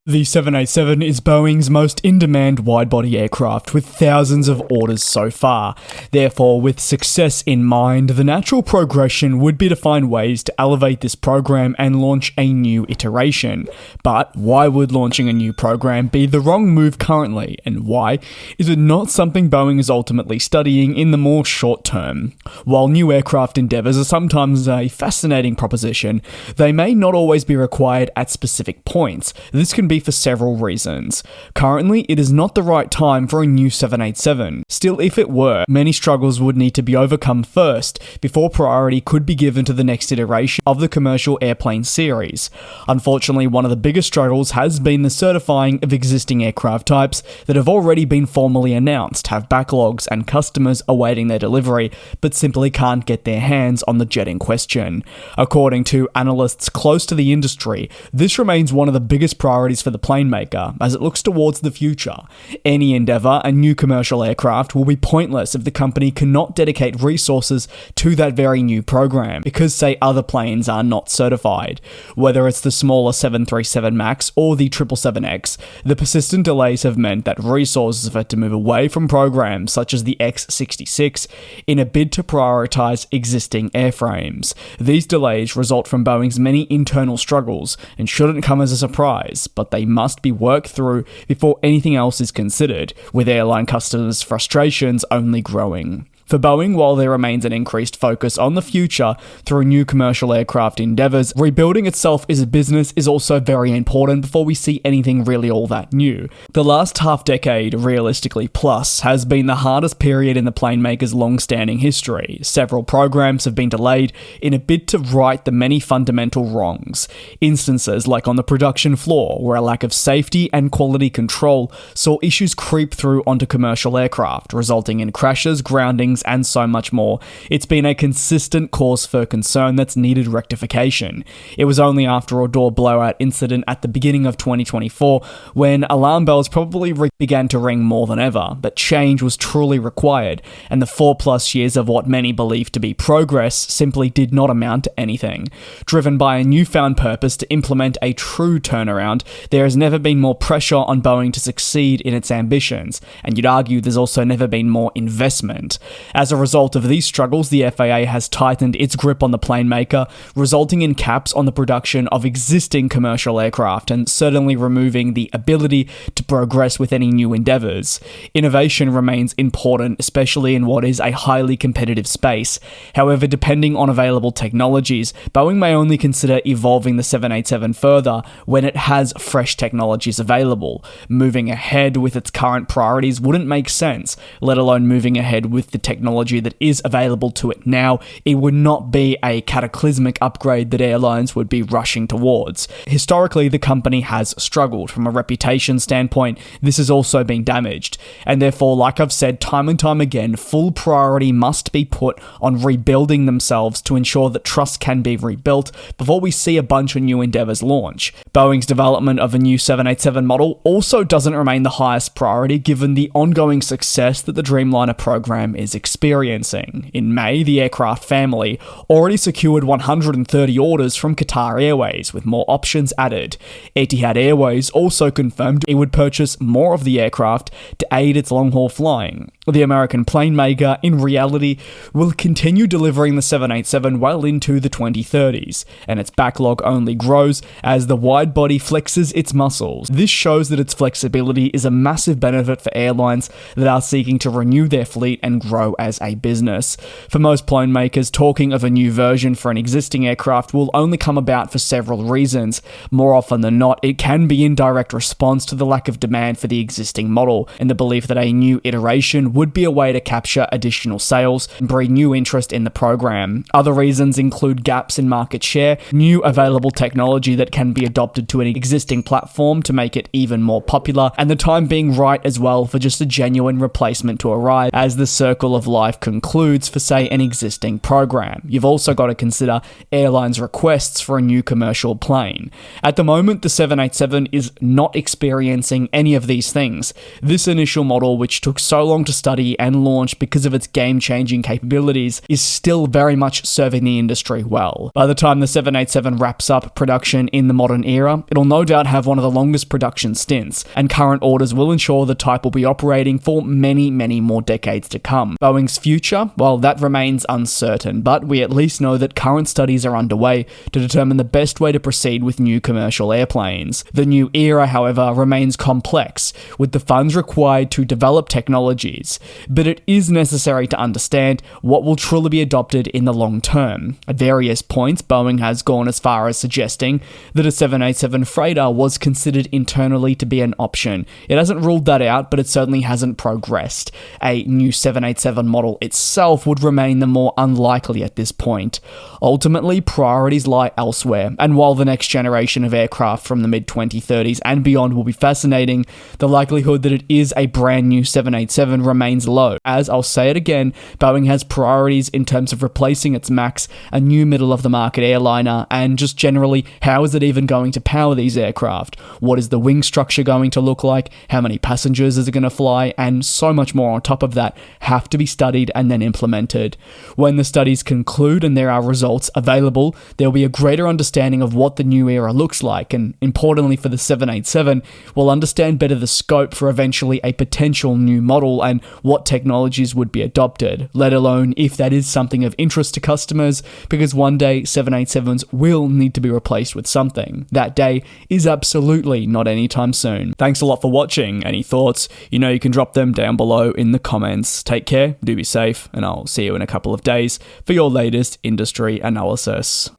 The 787 is Boeing's most in-demand wide-body aircraft, with thousands of orders so far. Therefore, with success in mind, the natural progression would be to find ways to elevate this program and launch a new iteration. But why would launching a new program be the wrong move currently, and why is it not something Boeing is ultimately studying in the more short term? While new aircraft endeavours are sometimes a fascinating proposition, they may not always be required at specific points. This can be for several reasons. Currently, it is not the right time for a new 787. Still, if it were, many struggles would need to be overcome first, before priority could be given to the next iteration of the commercial airplane series. Unfortunately, one of the biggest struggles has been the certifying of existing aircraft types that have already been formally announced, have backlogs and customers awaiting their delivery, but simply can't get their hands on the jet in question. According to analysts close to the industry, this remains one of the biggest priorities for the plane maker as it looks towards the future. Any endeavour, a new commercial aircraft, will be pointless if the company cannot dedicate resources to that very new program because, say, other planes are not certified. Whether it's the smaller 737 MAX or the 777X, the persistent delays have meant that resources have had to move away from programs such as the X66 in a bid to prioritise existing airframes. These delays result from Boeing's many internal struggles and shouldn't come as a surprise, but they must be worked through before anything else is considered, with airline customers' frustrations only growing. For Boeing, while there remains an increased focus on the future through new commercial aircraft endeavours, rebuilding itself as a business is also very important before we see anything really all that new. The last half-decade, realistically plus, has been the hardest period in the plane maker's long-standing history. Several programs have been delayed in a bid to right the many fundamental wrongs. Instances like on the production floor, where a lack of safety and quality control saw issues creep through onto commercial aircraft, resulting in crashes, groundings, and so much more. It's been a consistent cause for concern that's needed rectification. It was only after a door blowout incident at the beginning of 2024 when alarm bells probably began to ring more than ever, that change was truly required, and the 4+ years of what many believe to be progress simply did not amount to anything. Driven by a newfound purpose to implement a true turnaround, there has never been more pressure on Boeing to succeed in its ambitions, and you'd argue there's also never been more investment. As a result of these struggles, the FAA has tightened its grip on the plane maker, resulting in caps on the production of existing commercial aircraft and certainly removing the ability to progress with any new endeavours. Innovation remains important, especially in what is a highly competitive space. However, depending on available technologies, Boeing may only consider evolving the 787 further when it has fresh technologies available. Moving ahead with its current priorities wouldn't make sense, let alone moving ahead with the technology that is available to it now. It would not be a cataclysmic upgrade that airlines would be rushing towards. Historically, the company has struggled. From a reputation standpoint, this has also been damaged, and therefore, like I've said time and time again, full priority must be put on rebuilding themselves to ensure that trust can be rebuilt before we see a bunch of new endeavours launch. Boeing's development of a new 787 model also doesn't remain the highest priority given the ongoing success that the Dreamliner program is experiencing. In May, the aircraft family already secured 130 orders from Qatar Airways, with more options added. Etihad Airways also confirmed it would purchase more of the aircraft to aid its long-haul flying. The American plane maker, in reality, will continue delivering the 787 well into the 2030s, and its backlog only grows as the wide-body flexes its muscles. This shows that its flexibility is a massive benefit for airlines that are seeking to renew their fleet and grow as a business. For most plane makers, talking of a new version for an existing aircraft will only come about for several reasons. More often than not, it can be in direct response to the lack of demand for the existing model, and the belief that a new iteration would be a way to capture additional sales and breed new interest in the program. Other reasons include gaps in market share, new available technology that can be adopted to an existing platform to make it even more popular, and the time being right as well for just a genuine replacement to arrive as the circle of life concludes for, say, an existing program. You've also got to consider airlines' requests for a new commercial plane. At the moment, the 787 is not experiencing any of these things. This initial model, which took so long to start study and launch because of its game-changing capabilities, is still very much serving the industry well. By the time the 787 wraps up production in the modern era, it'll no doubt have one of the longest production stints, and current orders will ensure the type will be operating for many, many more decades to come. Boeing's future, well, that remains uncertain, but we at least know that current studies are underway to determine the best way to proceed with new commercial airplanes. The new era, however, remains complex, with the funds required to develop technologies, but it is necessary to understand what will truly be adopted in the long term. At various points, Boeing has gone as far as suggesting that a 787 freighter was considered internally to be an option. It hasn't ruled that out, but it certainly hasn't progressed. A new 787 model itself would remain the more unlikely at this point. Ultimately, priorities lie elsewhere, and while the next generation of aircraft from the mid-2030s and beyond will be fascinating, the likelihood that it is a brand new 787 remains low. As I'll say it again, Boeing has priorities in terms of replacing its MAX, a new middle-of-the-market airliner, and just generally, how is it even going to power these aircraft? What is the wing structure going to look like? How many passengers is it going to fly? And so much more on top of that have to be studied and then implemented. When the studies conclude and there are results available, there will be a greater understanding of what the new era looks like, and importantly for the 787, we'll understand better the scope for eventually a potential new model and what technologies would be adopted, let alone if that is something of interest to customers, because one day 787s will need to be replaced with something. That day is absolutely not anytime soon. Thanks a lot for watching. Any thoughts? You know you can drop them down below in the comments. Take care, do be safe, and I'll see you in a couple of days for your latest industry analysis.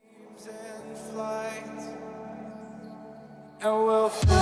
And we'll fly.